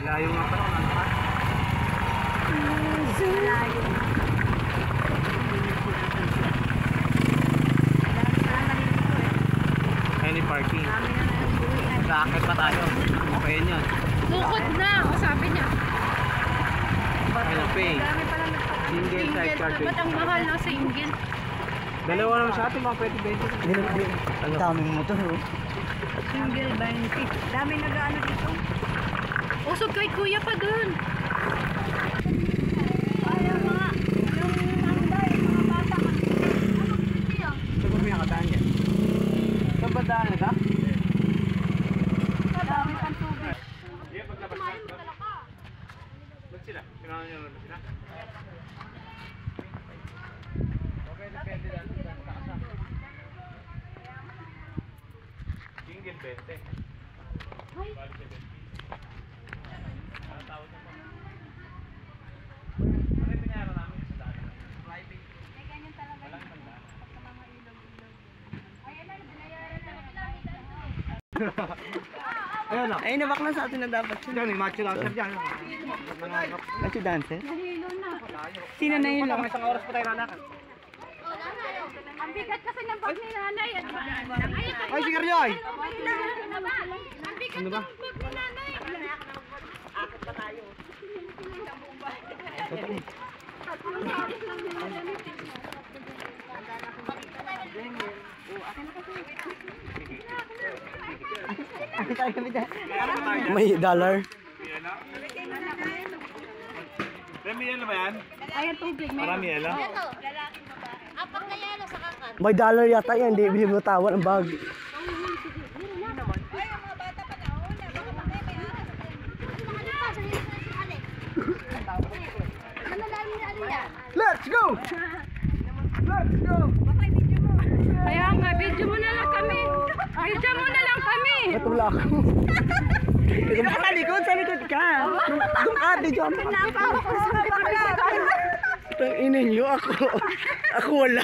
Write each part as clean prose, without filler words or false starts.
Layo nga pala. Layo. Any parking. Racket pa tayo. Okay yun. Bukod na, sabi niya. Ano pay? Single side charger. Ba't ang mahal na single? Dalawa naman sa atin, mga pwede 20. Ang daming motor. Single 20. Dami nag-ano dito. Usog kay kuya pa dun. Ayaw mga. Yung nanday, mga bata. Saan ba pinakadaan yan? Saan ba daan ito? Dami pang tubig. Ba't sila? Kailangan nyo naman sila? Okay, depende lang sa kasa. Single 20. Balik 70. Ano tawag na po? Ano yung pinayara namin sa daan? Private. May ganyan talaga. Walang tandaan. Sa mga ilog-ilog. Ayan na, binayaran na lang. Ayun na. Ay, nabak na sa atin na dapat. Diyan, may macho dancer dyan. Ay, si dancer? Nahilo na. Sino na yun? May isang oras pa tayo lalakad. Ang bigat kasi ng bag ni nanay. Ay, si Karyoy! Ang bigat Ano ba? ng bag ni nanay. Akit pa tayo. May dollar. May yelo ba yan? Ayan tubig. Marami yelo? Apat na yelo sa kakan. May dollar yata yan. Hindi binibutawan ang bag. Let's go! Let's go! Kaya nga, video mo na lang kami. Video mo na lang kami. Matulak. Sa likod, sa likod ka. Doon ka, video mo. Tangina nyo, ako wala.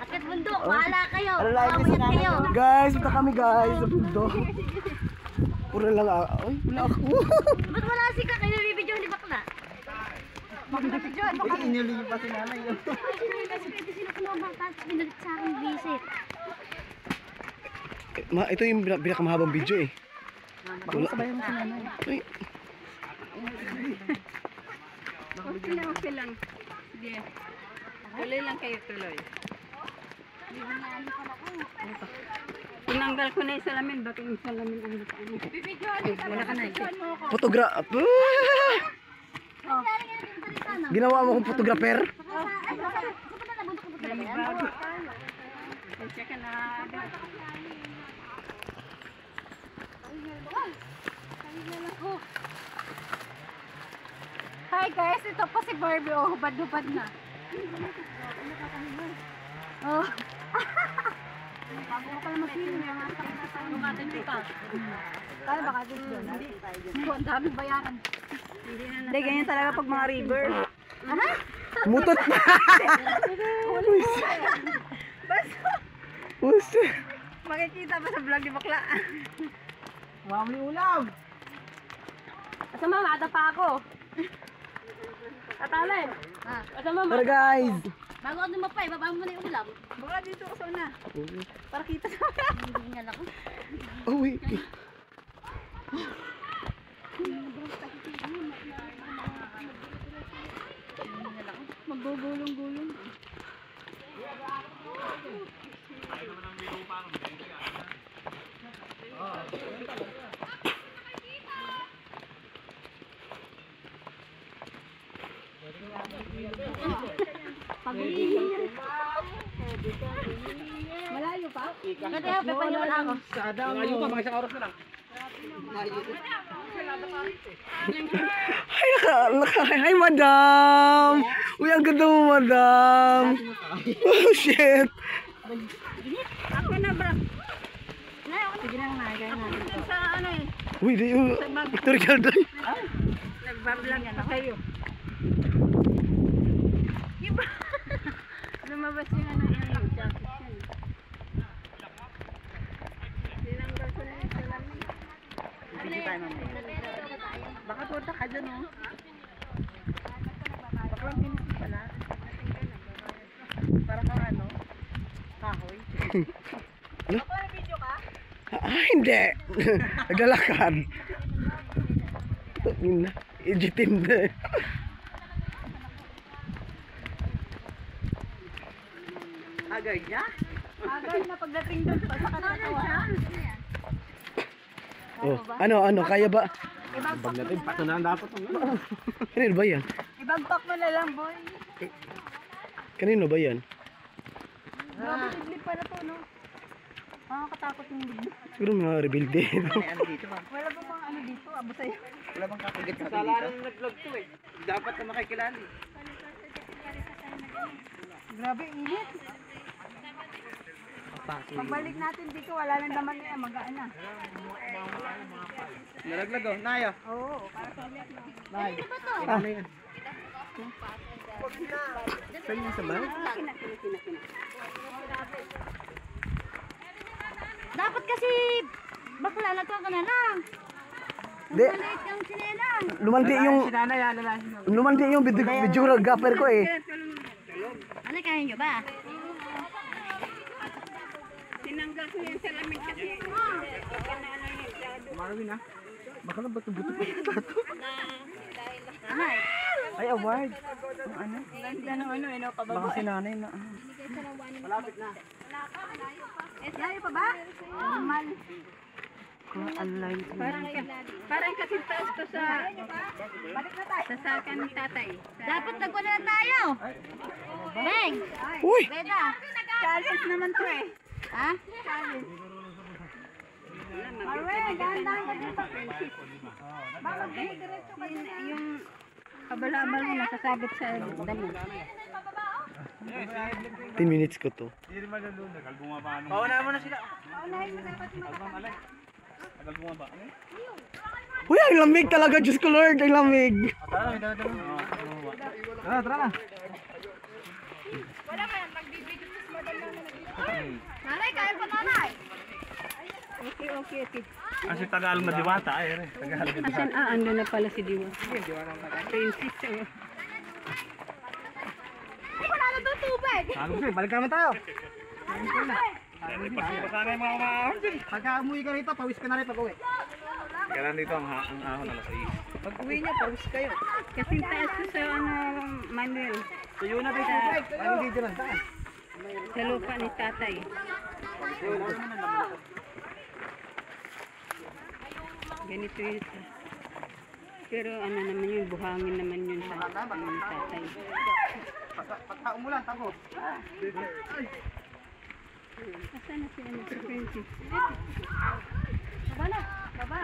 Akit bundok, bahala kayo. Ano kayo? Guys, ito kami guys. Sa bundok. Pura lang ako. Ay, wala ako. Ba't wala si ka? Kayo bibidyo ni bakla. Ay, inuli pa si nanay yun. Kasi pwede sila kumabang tapos binalit sa akin visit. Ito yung pinakamahabang video eh. Wala. Sabayan mo si nanay. Ay, Okay lang. Sige. Tuloy lang kayo, tuloy. Tinanggal ko na yung salamin. Bakit yung salamin ang lupa mo? Wala ka na. photograph. Ginawa mo akong photographer? Check na. Hi guys, ito po si Barbie. Oh, hubad-hubad na. Oh. Bago ko pala mag-film, yung bukatin ko pa. Kaya baka dito. Hindi. Ang daming bayaran. Hindi, ganyan talaga pag mga river. Ano? Mutot pa! Puso! Makikita pa sa vlog ni Bakla. Mami ulam! Asa mama, ata pa ako. Tatale. Asa mama. Tara guys! Bago ako dumapay, baba mo na yung ulam. Baka dito ako sa una. Para kita sa mga. Hindi nga lang. Oh wait! Maggugulong-gulong. Malayo pa? Kasi pepanyol ako. Ngayon pa, mga isang oras na lang. Hi madam! Uy, ang ganda mo madam! Oh shit! Ako na bro. Sige na nga, gaya natin. Sa ano eh. Uy, di yung pictorial drive. Nagbablog na kayo. Iba. Lumabas yung ano yung jacket yan. Tinanggal ko na yung salamin. Sige tayo mamaya. Baka punta ka dyan, oh. Baklang pinis pala. Para kang ano? Kahoy. Ano? Hindi. Naglalakad. Ijitin na. Agad niya? Agad na pagdating doon sa kasakawa. Oh, ano, kaya ba? Pagdating, pato na ang dapat. Kanino ba yan? Ibagpak mo na lang, boy. Kanino ba yan? Grabe, liblib pa na to, no? Nakakatakot yung liblib. Siguro mga rebuilde. Ano dito ba? Wala ba mga ano dito, abo sa'yo? Wala bang kakagit sa dito? Nag-vlog to eh. Dapat na makikilali. Grabe, init. Pagbalik natin dito, wala lang naman na magaan na. Nalaglag oh. Nayo. Oo, para sa ulit na. Nay. Ano yun? Saan yung sabay? Dapat kasi bakla na to ka na lang. Hindi. Maliit yung sinelang. Lumanti yung videographer ko eh. Ano kaya nyo ba? Tinanggal ko yung salamin kasi. Marvin ah. Baka na bato-buto pa yung tato. Ay, Ay, award. Ano? ganda ng ano, kababa. Baka si nanay na. Malapit na. Layo pa ba? Normal. Kung online. Parang kasi taas to sa... Balik na tayo. Sa sakan ni tatay. Dapat nagwala na tayo. Beng! Uy! Beda! Challenge naman to eh. Ha? Challenge. Marwin, ganda ka dito. Bakit diretso ka dito? Yung kabala-abal mo nasasabit sa damo. 10 minutes ko to. Pauna mo na sila. Paunahin mo dapat yung Uy, ang lamig talaga. Diyos ko Lord, ang lamig. Tara na. Wala pa yan, magbibigit sa model na nanay, kaya pa nanay? Okay. Kasi Tagalog na diwata ay. Tagalog na Asan? Ando na pala si Diwa. Princess. Ay, wala na doon tubig! Balik naman tayo. Pagka umuwi ka rito, pawis ka na rin pag-uwi. Kailan dito ang ahon alas 6? Pag-uwi niya, pawis kayo. Kasing taas ko sa Manuel. Tuyo na tayo sa break. Ano dito lang tayo? Sa lupa ni tatay. Ganito yun. Pero ano naman yun, buhangin naman yun sa tatay. Pagka umulan, tago. Asan na si Princess? Baba na, baba.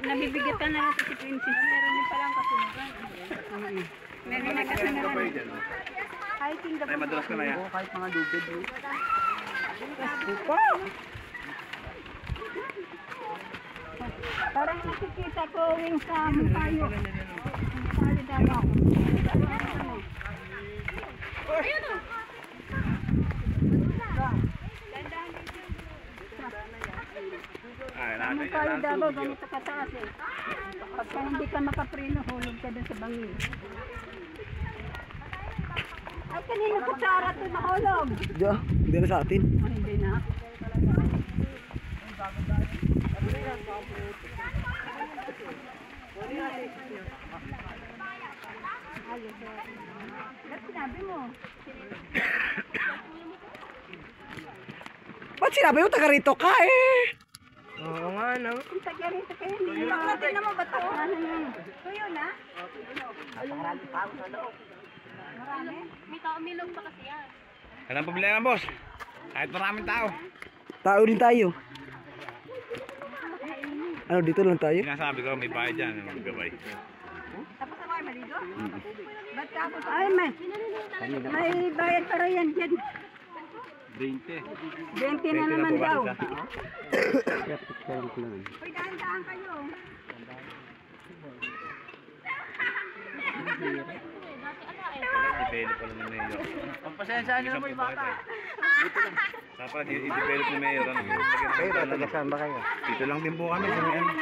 Nabibigatan na lang si Princess. Meron din palang kasunugan. Meron na kasunugan. Hiking the Ay, madalas ka na yan. Kahit mga lugod. Parang nakikita ko yung sa tayo. Pali daw ako. Ayun o. Ay, Ang pali daw ganito kataas eh. Pagka hindi ka makapreno, hulog ka dun sa bangin. Ay, kanina kutsara to nahulog. Hindi na sa atin. Oh, hindi na. Ba't sinabi mo? Ba't sinabi mo taga rito ka eh? Oo nga, no? Kung taga-rito kayo, hindi lang natin naman ba ito? Ano yun? Tuyo na? Marami? May tao milog pa kasi yan. Walang problema, boss. Kahit maraming tao. Tao din tayo. Ano, dito lang tayo? Sinasabi ko, may bayad dyan. Maggabay. Tapos na kayo maligo? Ba't tapos? Ay, may bayad para yan dyan. 20. 20 na naman daw. Uy, daan-daan kayo. I-develop pa lang ng mayor. Pasensya nyo na mo yung bata. Dapat i-develop ng mayor. Kayo ba, taga saan ba kayo? Dito lang din po kami sa may ano.